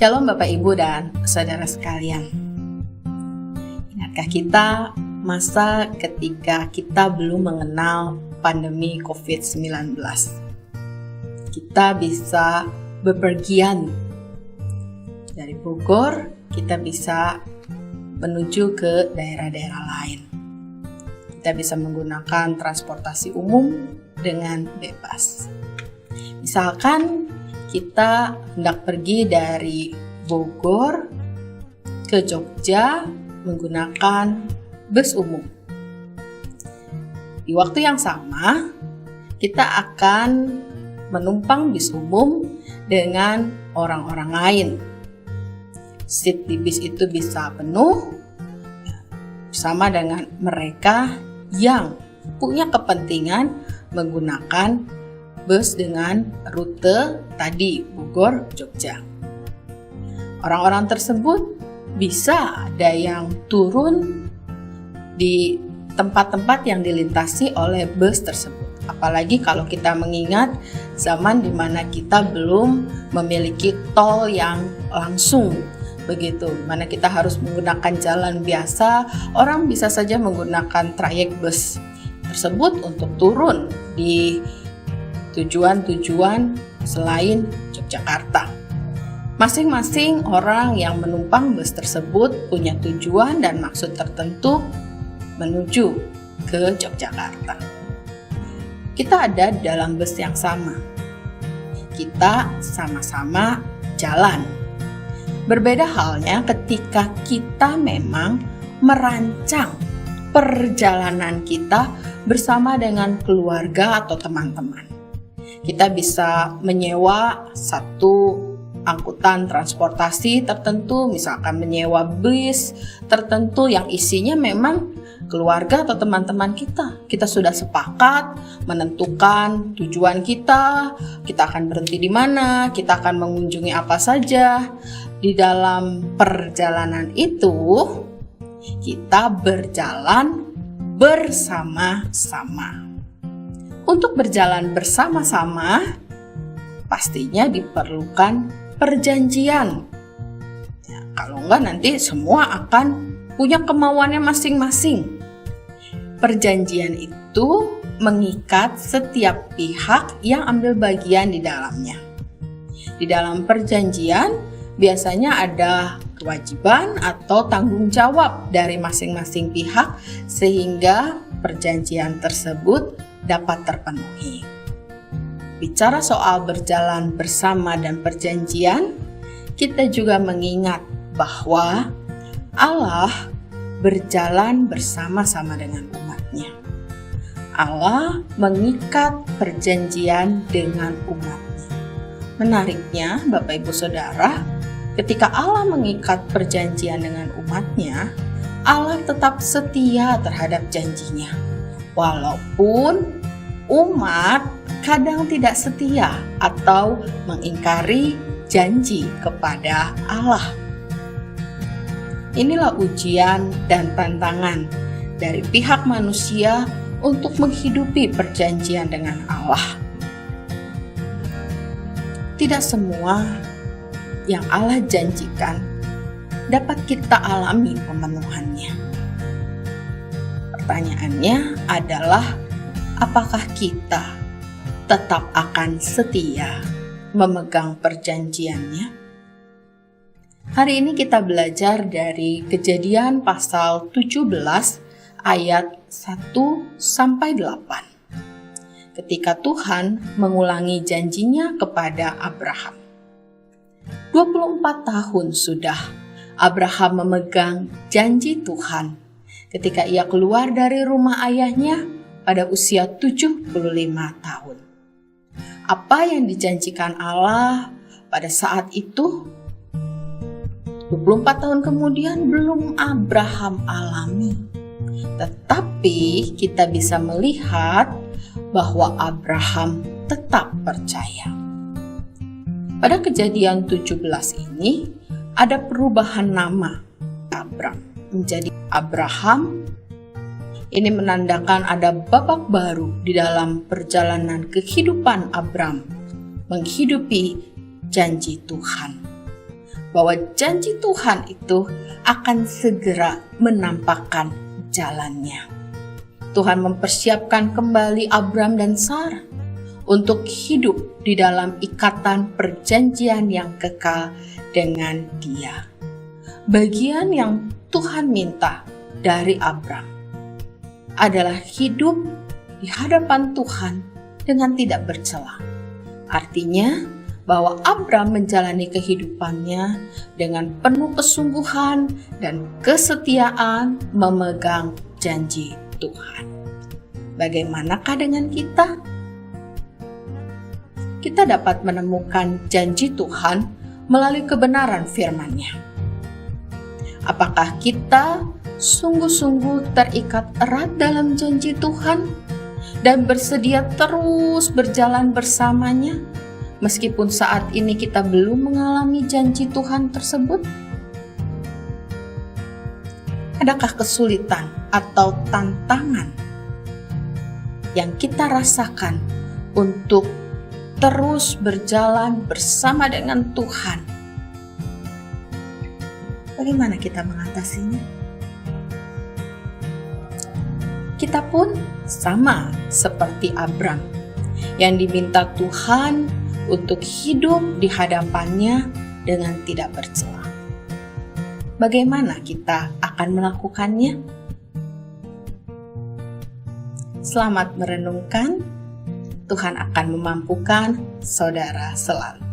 Shalom Bapak Ibu dan saudara sekalian. Ingatkah kita masa ketika kita belum mengenal pandemi COVID-19? Kita bisa bepergian dari Bogor, kita bisa menuju ke daerah-daerah lain. Kita bisa menggunakan transportasi umum dengan bebas. Misalkan kita hendak pergi dari Bogor ke Jogja menggunakan bus umum. Di waktu yang sama, kita akan menumpang bis umum dengan orang-orang lain. Seat di bis itu bisa penuh bersama dengan mereka yang punya kepentingan menggunakan bus dengan rute tadi Bogor, Jogja. Orang-orang tersebut bisa ada yang turun di tempat-tempat yang dilintasi oleh bus tersebut. Apalagi kalau kita mengingat zaman di mana kita belum memiliki tol yang langsung begitu, mana kita harus menggunakan jalan biasa, orang bisa saja menggunakan trayek bus tersebut untuk turun di tujuan-tujuan selain Yogyakarta. Masing-masing orang yang menumpang bus tersebut punya tujuan dan maksud tertentu menuju ke Yogyakarta. Kita ada dalam bus yang sama. Kita sama-sama jalan. Berbeda halnya ketika kita memang merancang perjalanan kita bersama dengan keluarga atau teman-teman. Kita bisa menyewa satu angkutan transportasi tertentu, misalkan menyewa bis tertentu yang isinya memang keluarga atau teman-teman kita. Kita sudah sepakat menentukan tujuan kita akan berhenti di mana, kita akan mengunjungi apa saja. Di dalam perjalanan itu, kita berjalan bersama-sama. Untuk berjalan bersama-sama, pastinya diperlukan perjanjian. Ya, kalau enggak nanti semua akan punya kemauannya masing-masing. Perjanjian itu mengikat setiap pihak yang ambil bagian di dalamnya. Di dalam perjanjian biasanya ada kewajiban atau tanggung jawab dari masing-masing pihak sehingga perjanjian tersebut dapat terpenuhi. Bicara soal berjalan bersama dan perjanjian, kita juga mengingat bahwa Allah berjalan bersama-sama dengan umatnya. Allah mengikat perjanjian dengan umatnya. Menariknya, Bapak Ibu Saudara, ketika Allah mengikat perjanjian dengan umatnya, Allah tetap setia terhadap janjinya. Walaupun umat kadang tidak setia atau mengingkari janji kepada Allah. Inilah ujian dan tantangan dari pihak manusia untuk menghidupi perjanjian dengan Allah. Tidak semua yang Allah janjikan dapat kita alami pemenuhannya. Pertanyaannya adalah, apakah kita tetap akan setia memegang perjanjiannya? Hari ini kita belajar dari Kejadian pasal 17 ayat 1-8. Ketika Tuhan mengulangi janjinya kepada Abraham. 24 tahun sudah Abraham memegang janji Tuhan ketika ia keluar dari rumah ayahnya pada usia 75 tahun. Apa yang dijanjikan Allah pada saat itu 24 tahun kemudian belum Abraham alami. Tetapi kita bisa melihat bahwa Abraham tetap percaya. Pada Kejadian 17 ini ada perubahan nama Abram menjadi Abraham. Ini menandakan ada babak baru di dalam perjalanan kehidupan Abram menghidupi janji Tuhan. bahwa janji Tuhan itu akan segera menampakkan jalannya. Tuhan mempersiapkan kembali Abram dan Sarah untuk hidup di dalam ikatan perjanjian yang kekal dengan Dia. Bagian yang Tuhan minta dari Abram adalah hidup di hadapan Tuhan dengan tidak bercela. Artinya bahwa Abram menjalani kehidupannya dengan penuh kesungguhan dan kesetiaan memegang janji Tuhan. Bagaimanakah dengan kita? Kita dapat menemukan janji Tuhan melalui kebenaran firman-Nya. Apakah kita sungguh-sungguh terikat erat dalam janji Tuhan dan bersedia terus berjalan bersamanya? Meskipun saat ini kita belum mengalami janji Tuhan tersebut, adakah kesulitan atau tantangan yang kita rasakan untuk terus berjalan bersama dengan Tuhan? Bagaimana kita mengatasinya? Kita pun sama seperti Abram yang diminta Tuhan untuk hidup di hadapannya dengan tidak bercela. Bagaimana kita akan melakukannya? Selamat merenungkan. Tuhan akan memampukan saudara selalu.